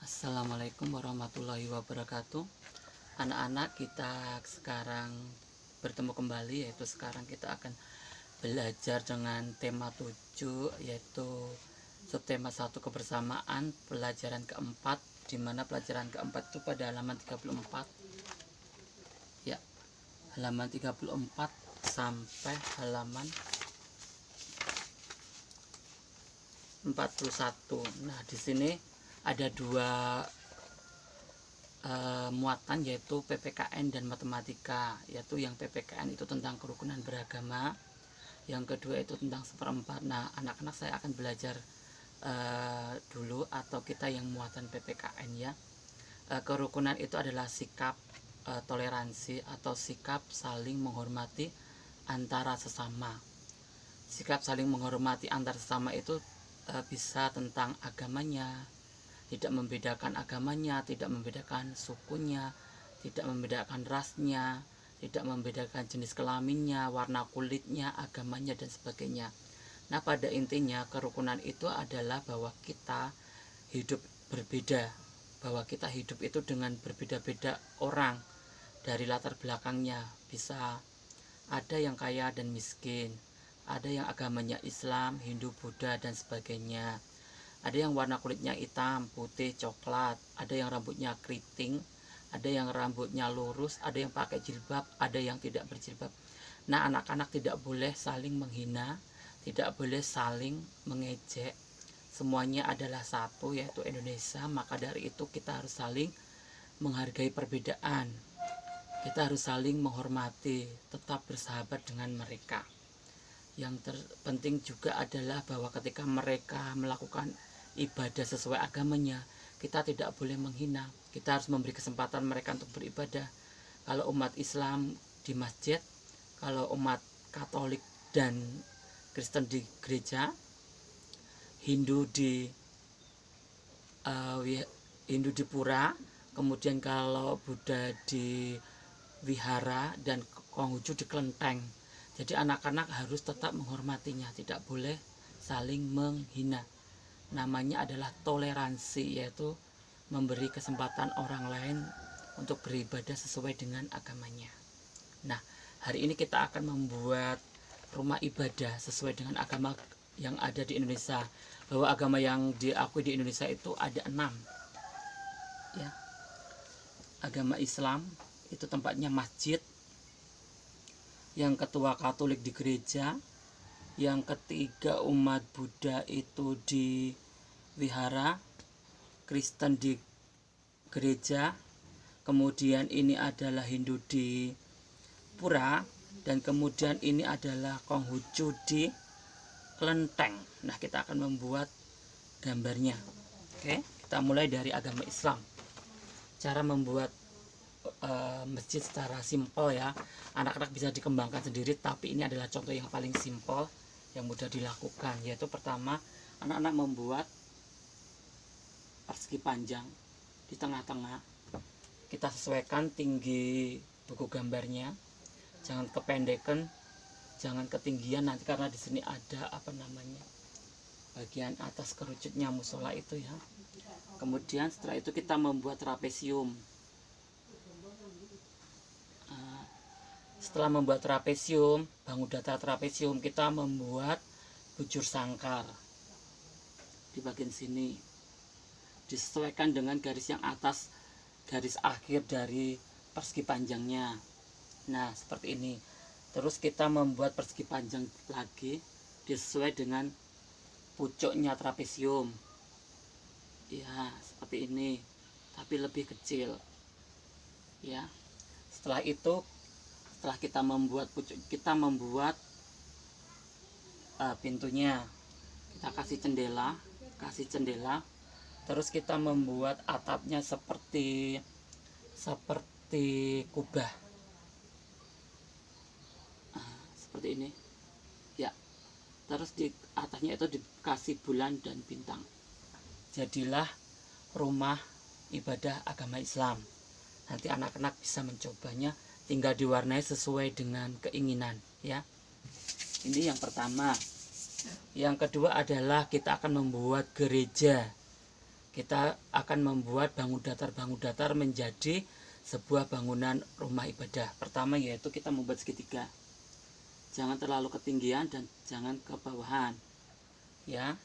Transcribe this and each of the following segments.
Assalamualaikum warahmatullahi wabarakatuh. Anak-anak, kita sekarang bertemu kembali, yaitu sekarang kita akan belajar dengan tema 7, yaitu subtema 1 kebersamaan, pelajaran keempat, di mana pelajaran keempat itu pada halaman 34 ya, halaman 34 sampai halaman 41. Nah, di sini ada dua muatan, yaitu PPKN dan matematika. Yaitu yang PPKN itu tentang kerukunan beragama, yang kedua itu tentang seperempat. Nah, anak-anak, saya akan belajar dulu, atau kita yang muatan PPKN ya. Kerukunan itu adalah sikap toleransi atau sikap saling menghormati antara sesama. Sikap saling menghormati antar sesama itu bisa tentang agamanya, tidak membedakan agamanya, tidak membedakan sukunya, tidak membedakan rasnya, tidak membedakan jenis kelaminnya, warna kulitnya, agamanya, dan sebagainya. Nah, pada intinya kerukunan itu adalah bahwa kita hidup berbeda, bahwa kita hidup itu dengan berbeda-beda orang dari latar belakangnya. Bisa ada yang kaya dan miskin, ada yang agamanya Islam, Hindu, Buddha, dan sebagainya. Ada yang warna kulitnya hitam, putih, coklat, ada yang rambutnya keriting, ada yang rambutnya lurus, ada yang pakai jilbab, ada yang tidak berjilbab. Nah, anak-anak tidak boleh saling menghina, tidak boleh saling mengejek. Semuanya adalah satu, yaitu Indonesia. Maka dari itu kita harus saling menghargai perbedaan. Kita harus saling menghormati, tetap bersahabat dengan mereka. Yang terpenting juga adalah bahwa ketika mereka melakukan ibadah sesuai agamanya, kita tidak boleh menghina. Kita harus memberi kesempatan mereka untuk beribadah. Kalau umat Islam di masjid, kalau umat Katolik dan Kristen di gereja, Hindu di pura, kemudian kalau Buddha di wihara, dan Konghucu di kelenteng. Jadi anak-anak harus tetap menghormatinya, tidak boleh saling menghina. Namanya adalah toleransi, yaitu memberi kesempatan orang lain untuk beribadah sesuai dengan agamanya. Nah, hari ini kita akan membuat rumah ibadah sesuai dengan agama yang ada di Indonesia. Bahwa agama yang diakui di Indonesia itu ada 6 ya. Agama Islam itu tempatnya masjid, yang kedua Katolik di gereja, yang ketiga umat Buddha itu di wihara, Kristen di gereja, kemudian ini adalah Hindu di pura, dan kemudian ini adalah Konghucu di kelenteng. Nah, kita akan membuat gambarnya. Oke, kita mulai dari agama Islam. Cara membuat masjid secara simpel ya, anak-anak bisa dikembangkan sendiri, tapi ini adalah contoh yang paling simpel yang mudah dilakukan. Yaitu pertama, anak-anak membuat persegi panjang di tengah-tengah. Kita sesuaikan tinggi buku gambarnya, jangan kependekan, jangan ketinggian nanti, karena di sini ada bagian atas kerucutnya musola itu ya. Kemudian setelah itu kita membuat trapesium. Setelah membuat trapesium, bangun datar trapesium, kita membuat bujur sangkar di bagian sini, disesuaikan dengan garis yang atas, garis akhir dari persegi panjangnya. Nah, seperti ini. Terus kita membuat persegi panjang lagi disesuai dengan pucuknya trapesium ya, seperti ini, tapi lebih kecil ya. Setelah itu, setelah kita membuat pucuk, kita membuat pintunya, kita kasih jendela, terus kita membuat atapnya seperti kubah, seperti ini ya. Terus di atasnya itu dikasih bulan dan bintang. Jadilah rumah ibadah agama Islam. Nanti anak-anak bisa mencobanya, tinggal diwarnai sesuai dengan keinginan ya. Ini yang pertama. Yang kedua adalah kita akan membuat gereja. kita akan membuat bangun datar menjadi sebuah bangunan rumah ibadah. Pertama yaitu kita membuat segitiga, jangan terlalu ketinggian dan jangan ke bawahan ya,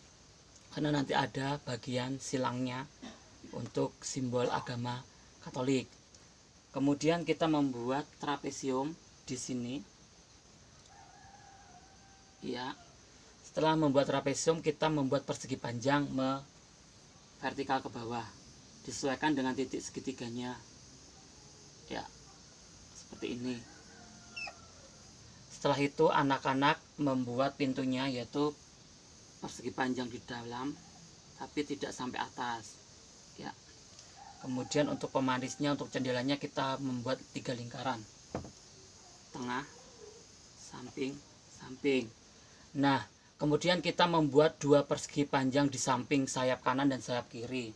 karena nanti ada bagian silangnya untuk simbol agama Katolik. Kemudian kita membuat trapesium di sini ya. Setelah membuat trapesium, kita membuat persegi panjang vertikal ke bawah, disesuaikan dengan titik segitiganya ya, seperti ini. Setelah itu anak-anak membuat pintunya, yaitu persegi panjang di dalam tapi tidak sampai atas ya. Kemudian untuk pemanisnya, untuk jendelanya kita membuat 3 lingkaran, tengah, samping, samping. Nah, kemudian kita membuat 2 persegi panjang di samping sayap kanan dan sayap kiri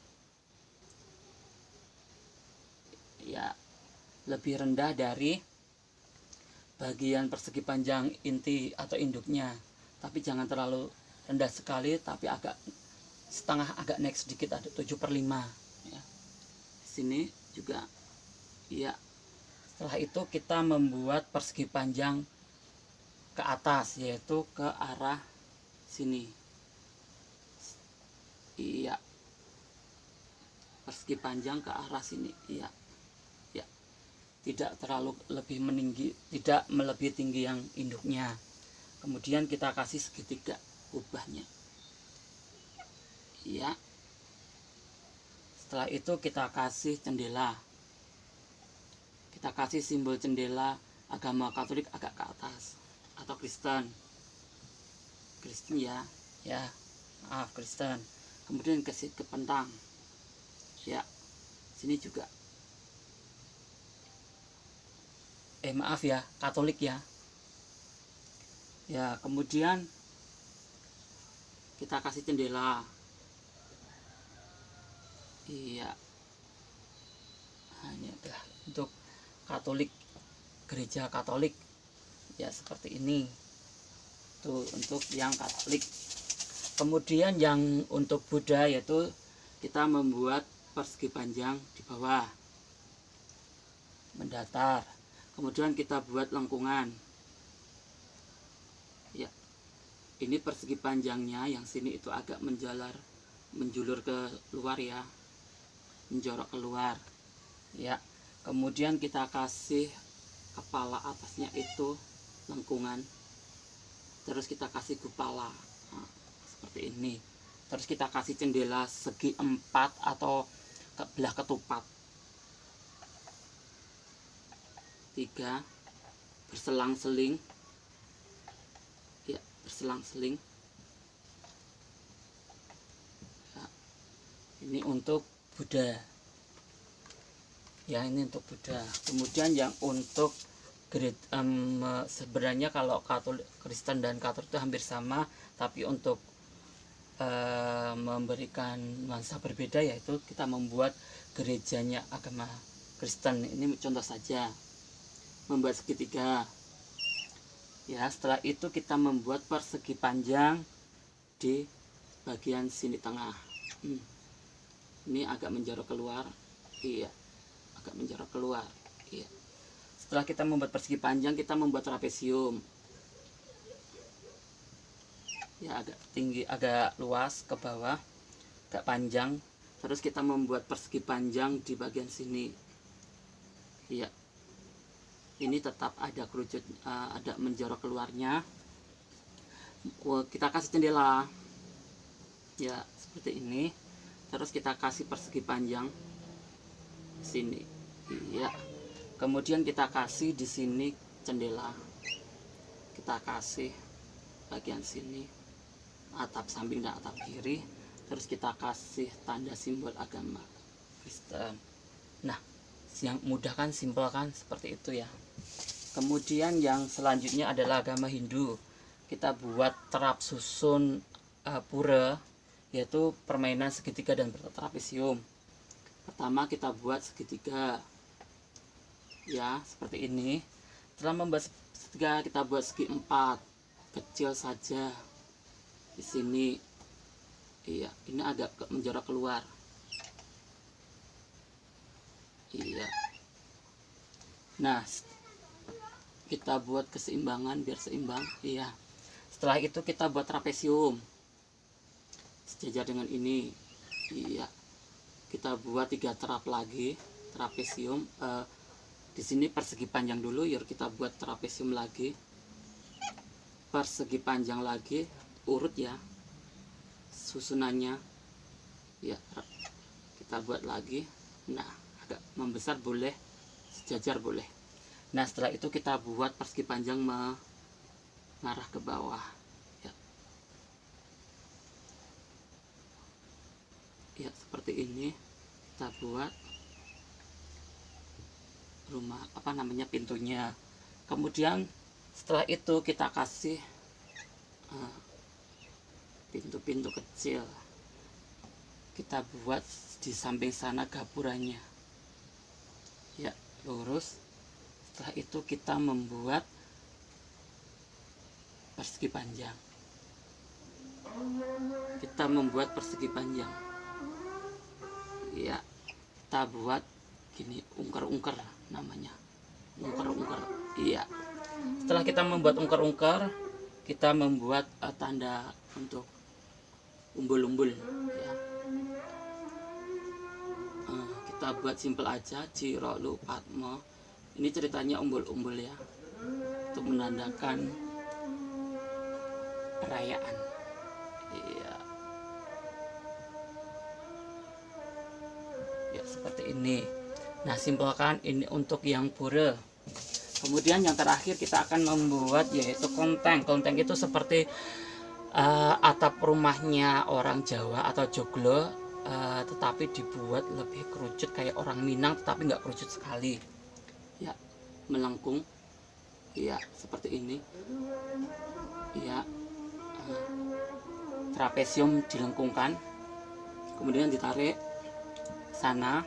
ya, lebih rendah dari bagian persegi panjang inti atau induknya, tapi jangan terlalu rendah sekali, tapi agak setengah, agak naik sedikit, ada 7/5 ya. Sini juga ya. Setelah itu kita membuat persegi panjang ke atas, yaitu ke arah sini iya, persegi panjang ke arah sini iya ya, tidak terlalu lebih meninggi, tidak melebihi tinggi yang induknya. Kemudian kita kasih segitiga kubahnya iya. Setelah itu kita kasih jendela, kita kasih simbol jendela agama Katolik agak ke atas, atau Kristen ya maaf, Kristen. Kemudian kasih kepentang ya, sini juga maaf ya, Katolik ya. Kemudian kita kasih jendela iya. Hanya untuk Katolik, gereja Katolik ya, seperti ini tuh untuk yang Katolik. Kemudian yang untuk Buddha, yaitu kita membuat persegi panjang di bawah mendatar, kemudian kita buat lengkungan ya. Ini persegi panjangnya, yang sini itu agak menjulur ke luar ya, menjorok keluar ya. Kemudian kita kasih kepala atasnya itu lengkungan, terus kita kasih gupala seperti ini. Terus kita kasih jendela segi 4 atau belah ketupat 3 berselang-seling ya, berselang-seling ya. Ini untuk Buddha ya, ini untuk Buddha. Kemudian yang untuk sebenarnya kalau Katolik, Kristen dan Katolik itu hampir sama, tapi untuk memberikan nuansa berbeda, yaitu kita membuat gerejanya agama Kristen. Ini contoh saja, membuat segitiga ya. Setelah itu kita membuat persegi panjang di bagian sini tengah. Ini agak menjorok keluar iya, agak menjorok keluar iya. Setelah kita membuat persegi panjang, kita membuat trapesium ya, agak tinggi, agak luas ke bawah, agak panjang. Terus kita membuat persegi panjang di bagian sini iya. Ini tetap ada kerucut, ada menjorok keluarnya. Kita kasih jendela ya, seperti ini. Terus kita kasih persegi panjang sini iya. Kemudian kita kasih di sini jendela, kita kasih bagian sini, atap samping dan atap kiri. Terus kita kasih tanda simbol agama Kristen. Nah, yang mudah kan, simpel kan, seperti itu ya. Kemudian yang selanjutnya adalah agama Hindu. Kita buat terap susun pura, yaitu permainan segitiga dan trapesium. Pertama kita buat segitiga ya, seperti ini. Setelah membuat segitiga, kita buat segi 4 kecil saja di sini iya. Ini agak menjorok keluar Iya. Nah, kita buat keseimbangan biar seimbang. Iya. Setelah itu kita buat trapesium sejajar dengan ini. Iya. Kita buat 3 trap lagi trapesium. Di sini persegi panjang dulu, yuk kita buat trapesium lagi. Persegi panjang lagi, urut ya susunannya. Ya, kita buat lagi. Nah, agak membesar boleh, sejajar boleh. Nah, setelah itu kita buat persegi panjang mengarah ke bawah. Ya, ya seperti ini. Kita buat rumah pintunya. Kemudian setelah itu kita kasih pintu-pintu kecil. Kita buat di samping sana gapurannya. Ya, lurus. Setelah itu kita membuat persegi panjang. Kita membuat persegi panjang. Ya, kita buat gini, ungker-ungker namanya. Ungker-ungker. Iya. Setelah kita membuat ungker-ungker, kita membuat tanda untuk umbul-umbul ya. Kita buat simpel aja, Ciro Lu Patmo. Ini ceritanya umbul-umbul ya, untuk menandakan perayaan. Iya. Ya seperti ini. Nah, simpelkan ini untuk yang pura. Kemudian yang terakhir kita akan membuat yaitu konteng. Konteng itu seperti atap rumahnya orang Jawa atau Joglo, tetapi dibuat lebih kerucut kayak orang Minang, tetapi nggak kerucut sekali. Ya, melengkung. Ya, seperti ini. Ya, trapesium dilengkungkan, kemudian ditarik sana.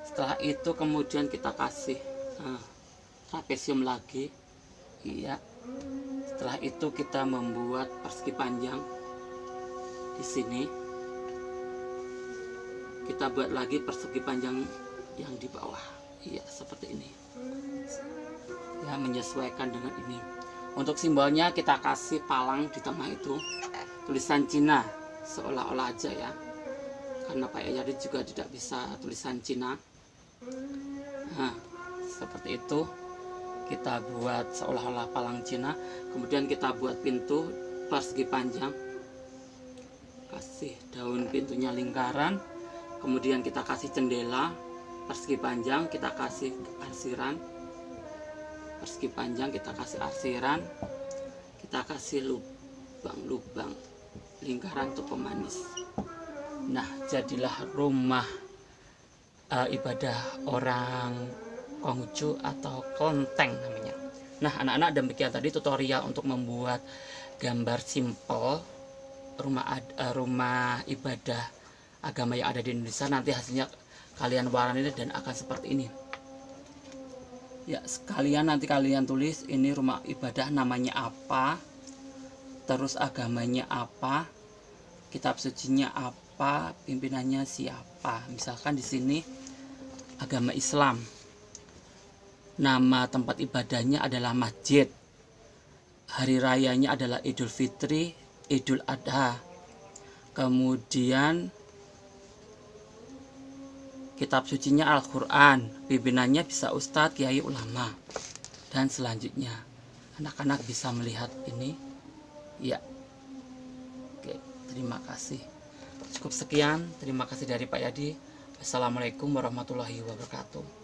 Setelah itu kemudian kita kasih trapesium lagi. Iya. Setelah itu kita membuat persegi panjang di sini. Kita buat lagi persegi panjang yang di bawah. Iya, seperti ini. Ya, menyesuaikan dengan ini. Untuk simbolnya kita kasih palang di tengah itu. Tulisan Cina seolah-olah aja ya. Karena Pak Yadi juga tidak bisa tulisan Cina. Nah, seperti itu. Kita buat seolah-olah palang Cina. Kemudian kita buat pintu persegi panjang. Kasih daun pintunya lingkaran. Kemudian kita kasih jendela persegi panjang. Kita kasih arsiran. Persegi panjang kita kasih arsiran. Kita kasih lubang-lubang lingkaran untuk pemanis. Nah, jadilah rumah ibadah orang Konghucu atau kelenteng namanya. Nah, anak-anak, demikian tadi tutorial untuk membuat gambar simpel rumah ibadah agama yang ada di Indonesia. Nanti hasilnya kalian warnai dan akan seperti ini. Ya, sekalian nanti kalian tulis ini rumah ibadah namanya apa, terus agamanya apa, kitab sucinya apa, pimpinannya siapa. Misalkan di sini agama Islam. Nama tempat ibadahnya adalah masjid. Hari rayanya adalah Idul Fitri, Idul Adha. Kemudian kitab sucinya Al-Quran. Pimpinannya bisa ustadz, kiai, ulama. Dan selanjutnya anak-anak bisa melihat ini. Ya. Oke, terima kasih. Cukup sekian. Terima kasih dari Pak Yadi. Assalamualaikum warahmatullahi wabarakatuh.